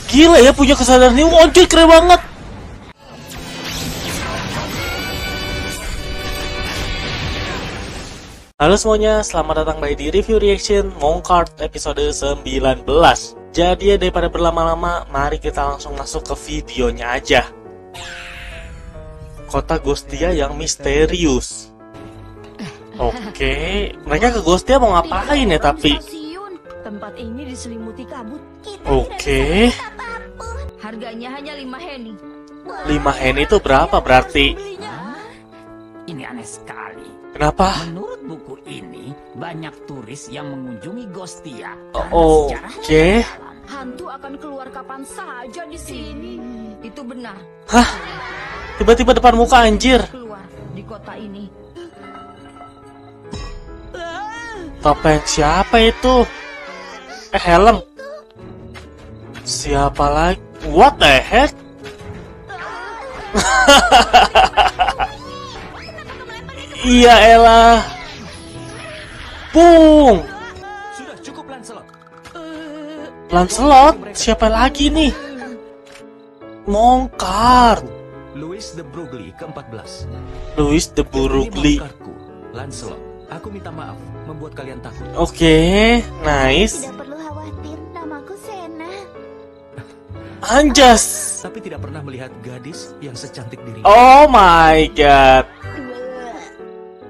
Gila ya punya kesadaran ini, anjir keren banget. Halo semuanya, selamat datang di Review Reaction Mongkart episode 19. Jadi daripada berlama-lama, mari kita langsung masuk ke videonya aja. Kota Ghostia yang misterius. Oke, mereka ke Ghostia mau ngapain ya tapi? Tempat ini diselimuti kabut. Oke. Harganya hanya 5 heni. 5 hen itu berapa berarti? Ini aneh sekali. Kenapa? Menurut buku ini, banyak turis yang mengunjungi Ghostia. Oke. Hantu akan keluar kapan saja di sini. Itu benar. Hah? Tiba-tiba depan muka anjir. Keluar di kota ini. Topeng siapa itu? Helm. Siapa lagi? What the heck? Iya elah. Bung. Sudah cukup, Lancelot. Lancelot? Siapa lagi nih? Mongkart. Louis de Broglie ke-14. Louis de Broglie. Lancelot, aku minta maaf membuat kalian takut. Oke, nice. Tidak perlu khawatir, namaku Sena. Anjas. Tapi tidak pernah melihat gadis yang secantik dirimu. Oh my god.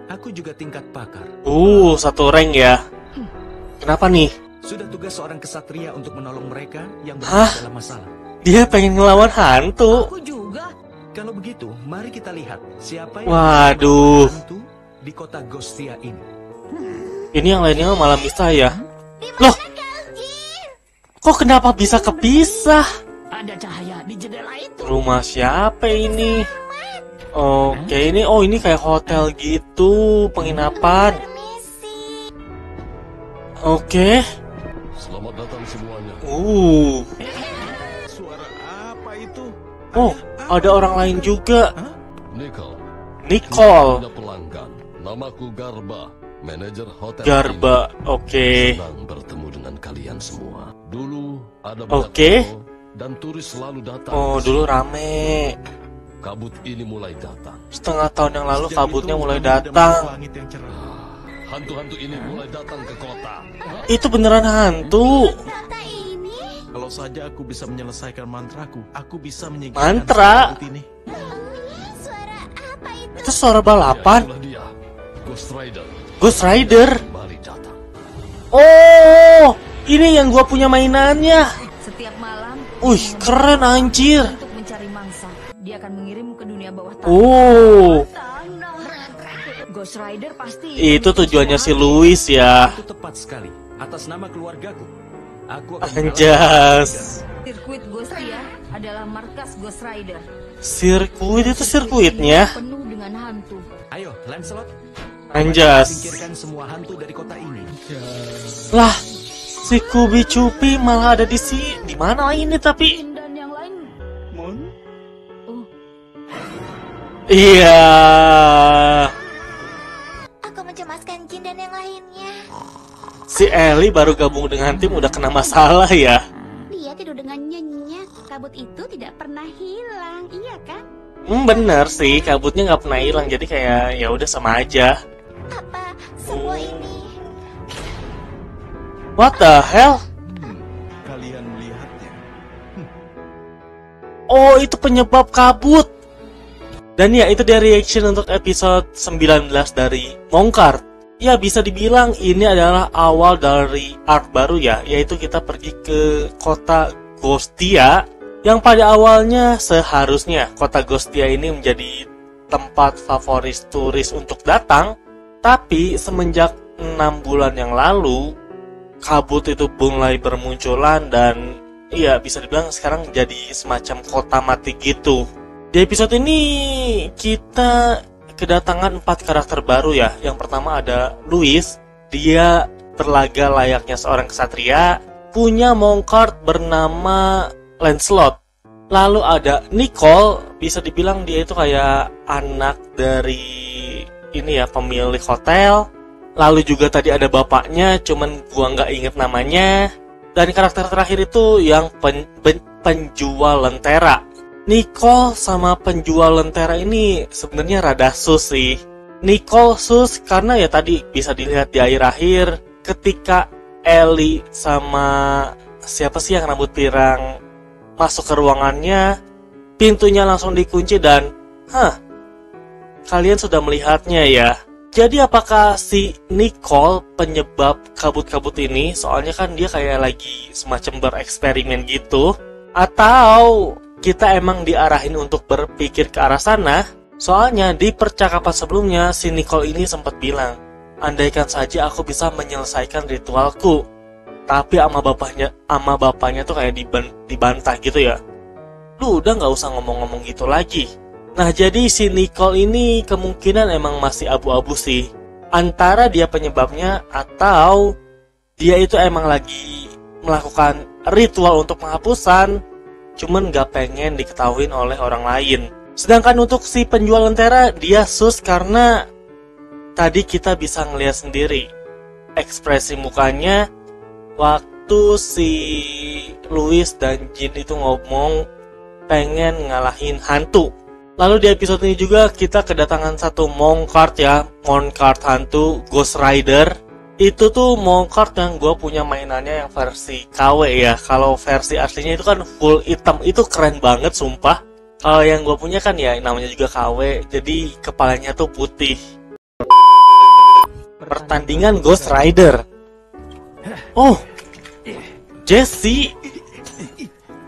Aku juga tingkat pakar. Satu rank ya. Kenapa nih? Sudah tugas seorang kesatria untuk menolong mereka yang Hah? berada dalam masalah. Dia pengen ngelawan hantu. Aku juga. Kalau begitu, mari kita lihat siapa yang Waduh. hantu di kota Ghostia ini. Ini yang lainnya malah bisa ya. Loh, kok kenapa bisa kepisah? Ada cahaya di jendela itu. Rumah siapa ini? Oke, ini kayak hotel gitu, penginapan. Permisi. Oke. Selamat datang semuanya. Suara apa itu? Ada orang lain juga. Nicole. Nicole. Punya pelanggan. Namaku Garba, manajer hotel. Garba, ini. oke. Senang bertemu dengan kalian semua. Dulu ada Oke. banyak foto dan turis selalu datang. Dulu rame. Kabut ini mulai datang. Setengah tahun yang lalu Sejak kabutnya itu, mulai kami tidak datang. melihat langit yang cerah. Hantu-hantu ini mulai datang ke kota. Itu beneran hantu. Kota ini Kalau saja aku bisa menyelesaikan mantraku, aku bisa menyingkirkan Mantra? kabut ini. suara apa itu? Itu suara balapan. Itulah dia, Ghost Rider. Ghost Rider. Mari datang. Ini yang gua punya mainannya. Setiap malam. Keren anjir. Untuk mencari mangsa, dia akan mengirimmu ke dunia bawah tanah. Ghost Rider pasti. Itu tujuannya si Louis ya. Itu tepat sekali. Atas nama keluargaku, aku akan Anjas. Sirkuit Ghostia adalah markas Ghost Rider. Sirkuit itu sirkuitnya. Penuh dengan hantu. Ayo, Lancelot. Anjas. Singkirkan semua hantu dari kota ini. Lah, si Kubi Cupi malah ada di mana ini tapi? Dan yang lain. Iya. Aku mencemaskan jin dan yang lainnya. Si Ellie baru gabung dengan tim udah kena masalah ya. Dia tidur dengan nyenyak. Kabut itu tidak pernah hilang, iya kan? Bener sih, kabutnya nggak pernah hilang jadi kayak ya udah sama aja. Apa semua ini? What the hell? Kalian melihatnya. Itu penyebab kabut. Dan ya itu dia reaction untuk episode 19 dari Mongkart. Ya bisa dibilang ini adalah awal dari arc baru ya, yaitu kita pergi ke kota Ghostia. Yang pada awalnya seharusnya kota Ghostia ini menjadi tempat favorit turis untuk datang. Tapi semenjak 6 bulan yang lalu, kabut itu mulai bermunculan dan ya bisa dibilang sekarang jadi semacam kota mati gitu. Di episode ini kita kedatangan 4 karakter baru ya. Yang pertama ada Louis. Dia berlaga layaknya seorang kesatria, punya Mongkart bernama Lancelot. Lalu ada Nicole, bisa dibilang dia itu kayak anak dari ini ya, pemilik hotel. Lalu juga tadi ada bapaknya, cuman gua nggak inget namanya. Dan karakter terakhir itu yang penjual lentera. Nicole sama penjual lentera ini sebenarnya rada sus sih. Nicole sus karena ya tadi bisa dilihat di akhir-akhir ketika Ellie sama siapa sih yang rambut pirang masuk ke ruangannya, pintunya langsung dikunci dan kalian sudah melihatnya ya. Jadi apakah si Nicole penyebab kabut-kabut ini? Soalnya kan dia kayak lagi semacam bereksperimen gitu. Atau kita emang diarahin untuk berpikir ke arah sana? Soalnya di percakapan sebelumnya si Nicole ini sempat bilang, andaikan saja aku bisa menyelesaikan ritualku. Tapi ama bapaknya tuh kayak dibantah gitu ya. Lu udah gak usah ngomong-ngomong gitu lagi. Nah jadi si Nicole ini kemungkinan emang masih abu-abu sih. Antara dia penyebabnya atau dia itu emang lagi melakukan ritual untuk penghapusan, cuman gak pengen diketahuin oleh orang lain. Sedangkan untuk si penjual lentera, dia sus karena tadi kita bisa ngeliat sendiri ekspresi mukanya waktu si Louis dan Jin itu ngomong pengen ngalahin hantu. Lalu di episode ini juga kita kedatangan satu Moncart ya, Moncart hantu Ghost Rider. Itu tuh Moncart yang gue punya mainannya yang versi KW ya. Kalau versi aslinya itu kan full hitam, itu keren banget sumpah. Kalau yang gue punya kan ya namanya juga KW, jadi kepalanya tuh putih. Pertandingan Ghost Rider. Oh, Jessie.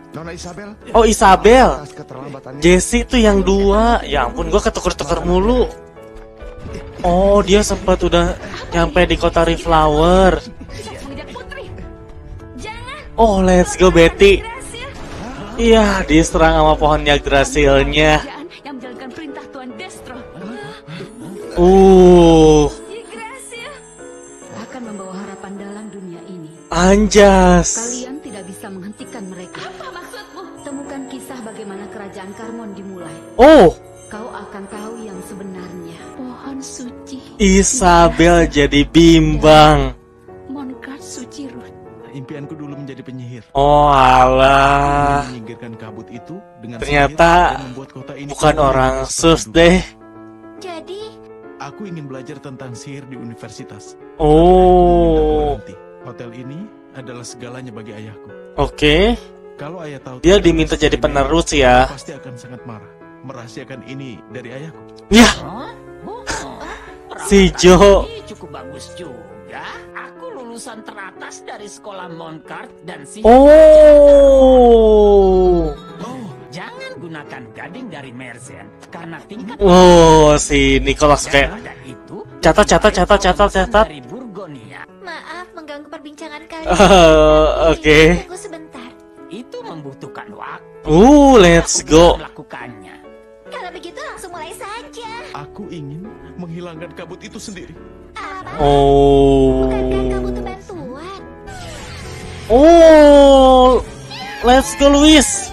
Nona Isabel. Oh, Isabel. Atas keterlambatannya. Jessie tuh yang dua. Ya ampun, gue ketuker-tuker mulu. Oh, dia sempat udah nyampe di kota Reflower. Oh, let's go Betty. Iya, diserang sama pohon Yggdrasilnya. Yang menjalankan perintah Tuan Destro. Akan membawa harapan dalam dunia ini. Anjas. Kalian tidak bisa menghentikan mereka. Apa maksudmu? Temukan kisah bagaimana kerajaan Karmon dimulai. Oh, Kau akan tahu yang sebenarnya. Pohon suci. Isabel jadi bimbang. Moncart suci Ruth. Impianku dulu menjadi penyihir. Oh alah. Menyingkirkan kabut itu dengan Ternyata sihir dan membuat kota ini bukan kembali orang seperti sus dulu. deh. Jadi, Aku ingin belajar tentang sihir di universitas. Oh, Berhenti. Hotel ini adalah segalanya bagi ayahku. oke. Kalau ayah tahu Dia diminta jadi penerus ya. pasti akan sangat marah. Merahasiakan ini dari ayahku. Ya, Hah? si Perawatan Jo. ini cukup bagus juga. Aku lulusan teratas dari sekolah Moncart dan sihir. Oh. Jangan gunakan gading dari Merzen karena tingkat Oh, si Nicholas kayak pada itu catat. dari Burgonia. maaf mengganggu perbincangan kalian. Oke. Tunggu sebentar. Itu membutuhkan waktu. Let's Aku go. bisa melakukannya. Kalau begitu langsung mulai saja. Aku ingin menghilangkan kabut itu sendiri. Apa? Oh. Bukankah kamu teman Tuan? Oh. Let's go, Luis.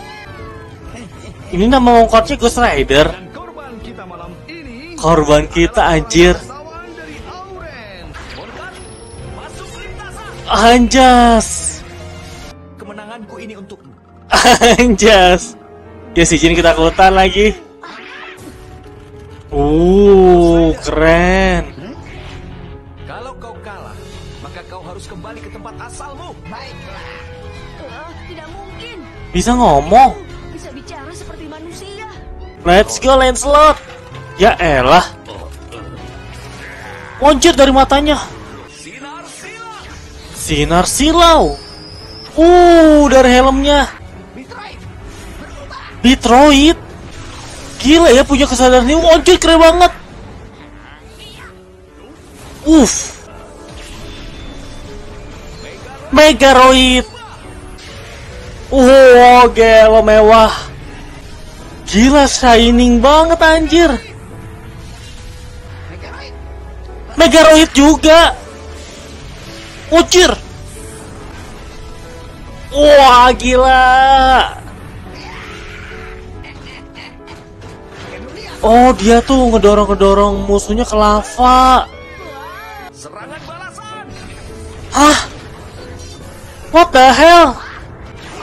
Ini nama Moncart Ghost Rider. Dan korban kita malam ini. Korban kita anjir. Sawan dari Auren. Moncart, masuk lintasan. Anjas. Kemenanganku ini untukmu. Anjas. Ya si Jin kita ketakutan lagi. Keren. Kalau kau kalah, maka kau harus kembali ke tempat asalmu. Tidak mungkin. Bisa ngomong. Bisa bicara seperti manusia. Let's go Lancelot. Ya elah. Loncat dari matanya. Sinar silau. Dari helmnya. Detroit. Gila ya punya kesadaran ini. Loncat keren banget. Megaroid. Gelo mewah. Gila shining banget anjir. Megaroid juga. Ucir. Wah gila. Oh dia tuh ngedorong musuhnya ke lava. Serangan balasan. Hah? What the hell?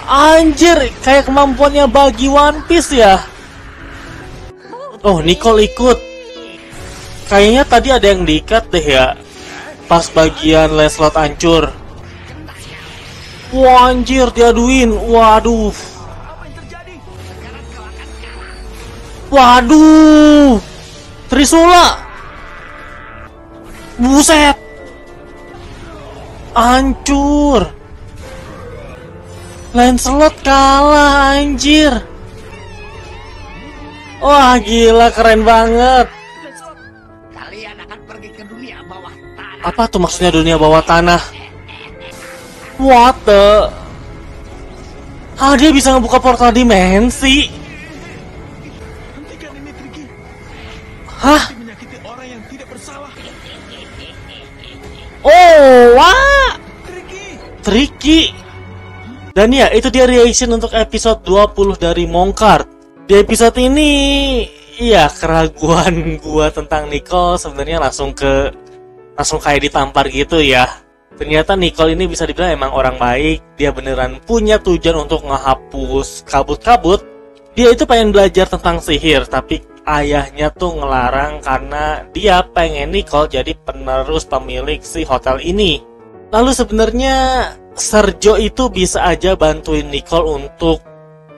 Anjir, kayak kemampuannya bagi One Piece ya. Oh, Nicole ikut. Kayaknya tadi ada yang diikat deh ya, pas bagian Lancelot hancur. Wah, anjir, diaduin. Waduh. Waduh. Trisula. Buset. Hancur. Lancelot kalah, anjir. Wah, gila, keren banget. Kalian akan pergi ke dunia bawah tanah. Apa tuh maksudnya dunia bawah tanah? What the? Ah, dia bisa ngebuka portal dimensi. Hentikan ini, Tricky. Hah? Menyakiti orang yang tidak bersalah. Oh, wah. Tricky. Tricky. Dan ya, itu dia reaction untuk episode 20 dari Monk-Art. Di episode ini, iya, keraguan gua tentang Nicole sebenarnya langsung kayak ditampar gitu ya. Ternyata Nicole ini bisa dibilang emang orang baik. Dia beneran punya tujuan untuk ngehapus kabut-kabut. Dia itu pengen belajar tentang sihir, tapi ayahnya tuh ngelarang karena dia pengen Nicole jadi penerus pemilik si hotel ini. Lalu sebenarnya Sergio itu bisa aja bantuin Nicole untuk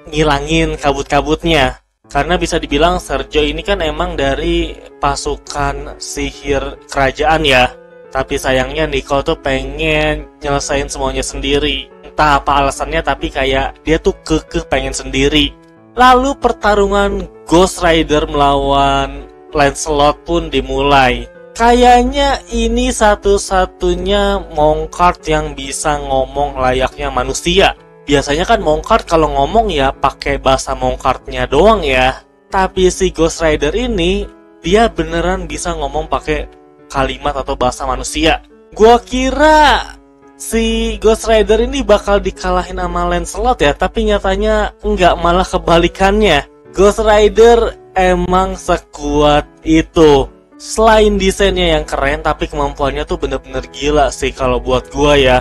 ngilangin kabut-kabutnya. Karena bisa dibilang Sergio ini kan emang dari pasukan sihir kerajaan ya. Tapi sayangnya Nicole tuh pengen nyelesain semuanya sendiri. Entah apa alasannya, tapi kayak dia tuh kekeh pengen sendiri. Lalu pertarungan Ghost Rider melawan Lancelot pun dimulai. Kayaknya ini satu-satunya Monk-Art yang bisa ngomong layaknya manusia. Biasanya kan Monk-Art kalau ngomong ya pakai bahasa Monk-Art-nya doang ya. Tapi si Ghost Rider ini dia beneran bisa ngomong pakai kalimat atau bahasa manusia. Gua kira si Ghost Rider ini bakal dikalahin sama Lancelot ya, tapi nyatanya enggak, malah kebalikannya. Ghost Rider emang sekuat itu. Selain desainnya yang keren, tapi kemampuannya tuh bener-bener gila sih kalau buat gua ya.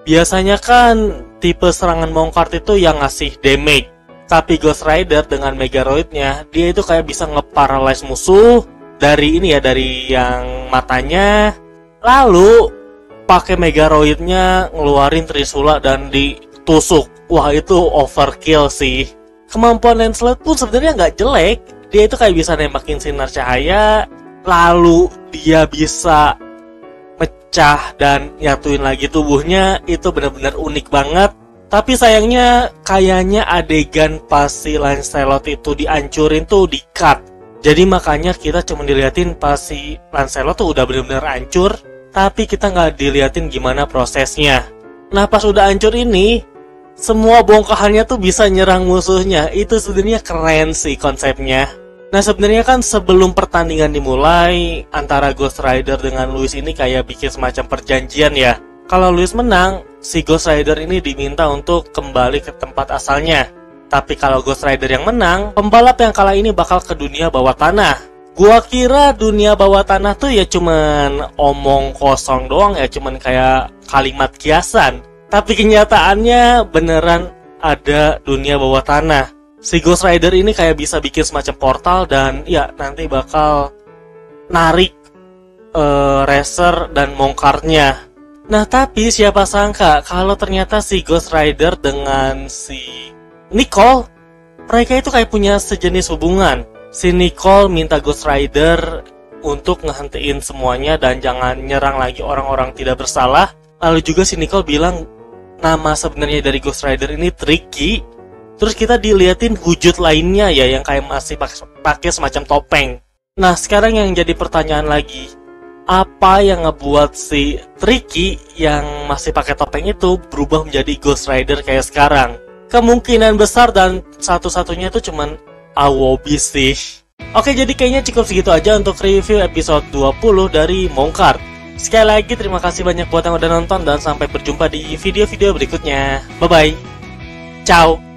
Biasanya kan tipe serangan Monk-Art itu yang ngasih damage, tapi Ghost Rider dengan Megaroid-nya, dia itu kayak bisa nge-paralyze musuh dari ini ya, dari yang matanya. Lalu pakai Megaroid-nya ngeluarin Trisula dan ditusuk. Wah, itu overkill sih. Kemampuan Lancelot pun sebenarnya nggak jelek. Dia itu kayak bisa nembakin sinar cahaya, lalu dia bisa mecah dan nyatuin lagi tubuhnya. Itu benar-benar unik banget. Tapi sayangnya kayaknya adegan pas si Lancelot itu dihancurin tuh di-cut. Jadi makanya kita cuma diliatin pas si Lancelot tuh udah benar-benar hancur, tapi kita nggak diliatin gimana prosesnya. Nah, pas udah hancur ini, semua bongkahannya tuh bisa nyerang musuhnya. Itu sebenarnya keren sih konsepnya. Nah, sebenarnya kan sebelum pertandingan dimulai antara Ghost Rider dengan Louis ini kayak bikin semacam perjanjian ya. Kalau Louis menang, si Ghost Rider ini diminta untuk kembali ke tempat asalnya. Tapi kalau Ghost Rider yang menang, pembalap yang kalah ini bakal ke dunia bawah tanah. Gua kira dunia bawah tanah tuh ya cuman omong kosong doang ya, cuman kayak kalimat kiasan. Tapi kenyataannya beneran ada dunia bawah tanah. Si Ghost Rider ini kayak bisa bikin semacam portal dan ya nanti bakal narik Racer dan Monk-Art-nya. Nah, tapi siapa sangka kalau ternyata si Ghost Rider dengan si Nicole, mereka itu kayak punya sejenis hubungan. Si Nicole minta Ghost Rider untuk ngehentiin semuanya dan jangan nyerang lagi orang-orang tidak bersalah. Lalu juga si Nicole bilang nama sebenarnya dari Ghost Rider ini Tricky. Terus kita diliatin wujud lainnya ya yang kayak masih pakai semacam topeng. Nah, sekarang yang jadi pertanyaan lagi, apa yang ngebuat si Tricky yang masih pakai topeng itu berubah menjadi Ghost Rider kayak sekarang? Kemungkinan besar dan satu-satunya itu cuman Awobi sih. Oke, jadi kayaknya cukup segitu aja untuk review episode 20 dari Monk-Art. Sekali lagi terima kasih banyak buat yang udah nonton dan sampai berjumpa di video-video berikutnya. Bye-bye. Ciao.